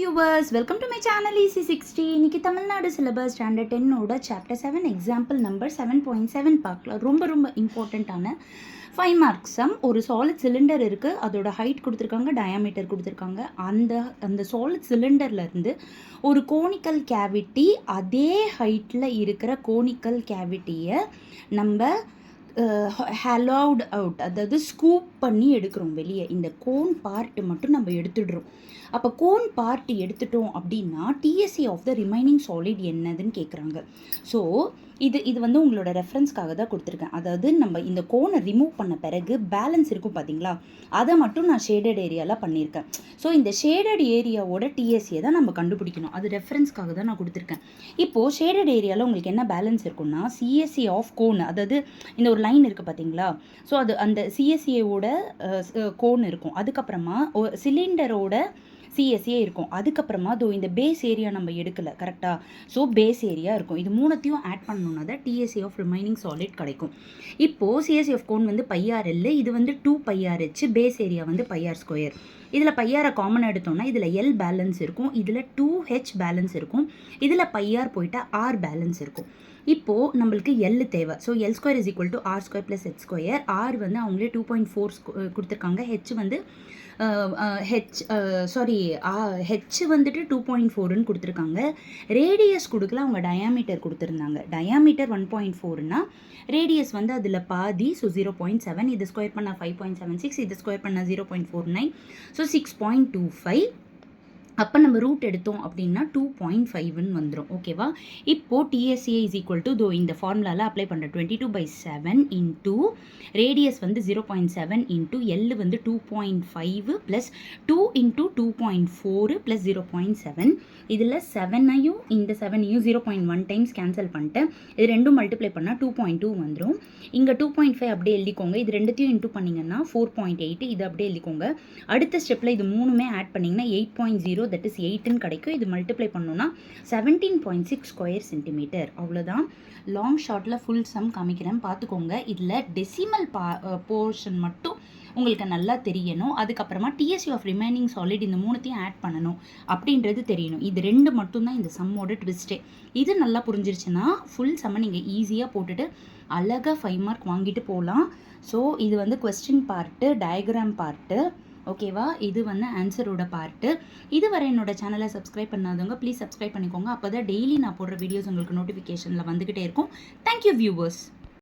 viewers, welcome to my channel EC60. இன்னைக்கு Tamil Nadu syllabus standard 10 ஓட chapter 7 example number 7.7 பார்க்கலாம். ரொம்ப இம்பார்ட்டண்ட்டான 5 மார்க்ஸ் சம். ஒரு சாலிட் சிலிண்டர் இருக்குது, அதோட ஹைட் கொடுத்துருக்காங்க, டயாமீட்டர் கொடுத்துருக்காங்க. அந்த சாலிட் சிலிண்டர்லேருந்து ஒரு கோனிக்கல் கேவிட்டி, அதே ஹைட்டில் இருக்கிற கோனிக்கல் கேவிட்டியை நம்ம ஹலோவுட் அவுட், அதாவது ஸ்கூப் பண்ணி எடுக்கிறோம் வெளியே. இந்த கோன் பார்ட்டு மட்டும் நம்ம எடுத்துடுறோம். அப்போ கோன் பார்ட் எடுத்துட்டோம் அப்படின்னா TSC of the remaining solid என்னதுன்னு கேட்குறாங்க. ஸோ இது வந்து உங்களோட ரெஃபரன்ஸ்க்காக தான் கொடுத்துருக்கேன். அதாவது நம்ம இந்த கோனை ரிமூவ் பண்ண பிறகு பேலன்ஸ் இருக்கும் பார்த்தீங்களா, அதை மட்டும் நான் ஷேடட் ஏரியாவில் பண்ணியிருக்கேன். ஸோ இந்த ஷேடட் ஏரியாவோட டிஎஸ்சியை தான் நம்ம கண்டுபிடிக்கணும். அது ரெஃபரன்ஸ்க்காக தான் நான் கொடுத்துருக்கேன். இப்போது ஷேடட் ஏரியாவில் உங்களுக்கு என்ன பேலன்ஸ் இருக்குன்னா சிஎஸ்சி ஆஃப் கோன், அதாவது இந்த ஒரு லைன் இருக்குது பார்த்தீங்களா, ஸோ அது அந்த சிஎஸ்சியோட கோன் இருக்கும். அதுக்கப்புறமா சிலிண்டரோட சிஎஸ்ஏ இருக்கும். அதுக்கப்புறமா இந்த பேஸ் ஏரியா நம்ம எடுக்கலை கரெக்டாக, ஸோ பேஸ் ஏரியா இருக்கும். இது மூணுத்தையும் ஆட் பண்ணணுன்னா தான் டிஎஸ்சி ஆஃப் ரிமைனிங் சாலிட் கிடைக்கும். இப்போது சிஎஸ்சி ஆஃப் கோன் வந்து πr, இது வந்து 2πrh, பேஸ் ஏரியா வந்து πr². இதில் πr காமன் எடுத்தோம்னா இதில் எல் பேலன்ஸ் இருக்கும், இதில் 2h பேலன்ஸ் இருக்கும், இதில் πr போயிட்டா r பேலன்ஸ் இருக்கும். இப்போது நம்மளுக்கு எல் தேவை. So L² = R² + H². R வந்து அவங்களே 2.4 கொடுத்துருக்காங்க. ஹெச் வந்து ஹெச் வந்துட்டு 2.4ன்னு கொடுத்துருக்காங்க. ரேடியஸ் கொடுக்கல, அவங்க டயாமீட்டர் கொடுத்துருந்தாங்க. டயாமீட்டர் 1.4னா ரேடியஸ் வந்து அதில் பாதி, ஸோ 0.7. இது ஸ்கொயர் பண்ணால் 5.76, இது ஸ்கொயர் பண்ணால் 0.49, ஸோ 6.25. அப்போ நம்ம ரூட் எடுத்தோம் அப்படின்னா 2.5ன்னு வந்துடும். ஓகேவா? இப்போது டிஎஸ்ஏ = இந்த ஃபார்முலாவில் அப்ளை பண்ணுற 22/7 இன்ட்டு ரேடியஸ் வந்து 0.7 இன்ட்டு எல் வந்து 2.5 ப்ளஸ் 2 இன்ட்டு 2.4 ப்ளஸ் 0.7. இதில் 7ஐயும் இந்த 7ஐயும் 0.1 டைம்ஸ் கேன்சல் பண்ணிட்டேன். இது ரெண்டும் மல்டிப்ளை பண்ணால் 2.2 வந்துடும். இங்கே 2.5 அப்படியே எழுதிக்கோங்க. இது ரெண்டுத்தையும் இன்ட்டு பண்ணிங்கன்னா 4.8, இது அப்படியே எழுதிக்கோங்க. அடுத்த ஸ்டெப்பில் இது மூணுமே ஆட் பண்ணிங்கன்னா 8.0, that is 8ன்னு கிடைக்கும். இது மல்டிப்ளை பண்ணோன்னா 17.6 ஸ்கொயர் சென்டிமீட்டர். அவ்வளோதான். லாங் ஷார்ட்டில் ஃபுல் சம் காமிக்கிறேன், பார்த்துக்கோங்க. இதில் டெசிமல் போர்ஷன் மட்டும் உங்களுக்கு நல்லா தெரியணும். அதுக்கப்புறமா டிஎஸ்சி ஆஃப் ரிமைனிங் சாலிட் இந்த மூணுத்தையும் ஆட் பண்ணணும் அப்படின்றது தெரியணும். இது ரெண்டு மட்டும்தான் இந்த சம்மோட ட்விஸ்ட்டே. இது நல்லா புரிஞ்சிருச்சுன்னா ஃபுல் சம்மை நீங்கள் ஈஸியாக போட்டுட்டு அழகாக 5 மார்க் வாங்கிட்டு போகலாம். ஸோ இது வந்து கொஸ்டின் பார்ட்டு, டயக்ராம் பார்ட்டு. ஓகேவா? இது வந்து ஆன்சரோட பார்ட்டு. இதுவரை என்னோட சேனலை சப்ஸ்கிரைப் பண்ணாதவங்க ப்ளீஸ் சப்ஸ்கிரைப் பண்ணிக்கோங்க. அப்போ தான் டெய்லி நான் போடுற வீடியோஸ் உங்களுக்கு நோட்டிஃபிகேஷனில் வந்துக்கிட்டே இருக்கும். Thank you viewers.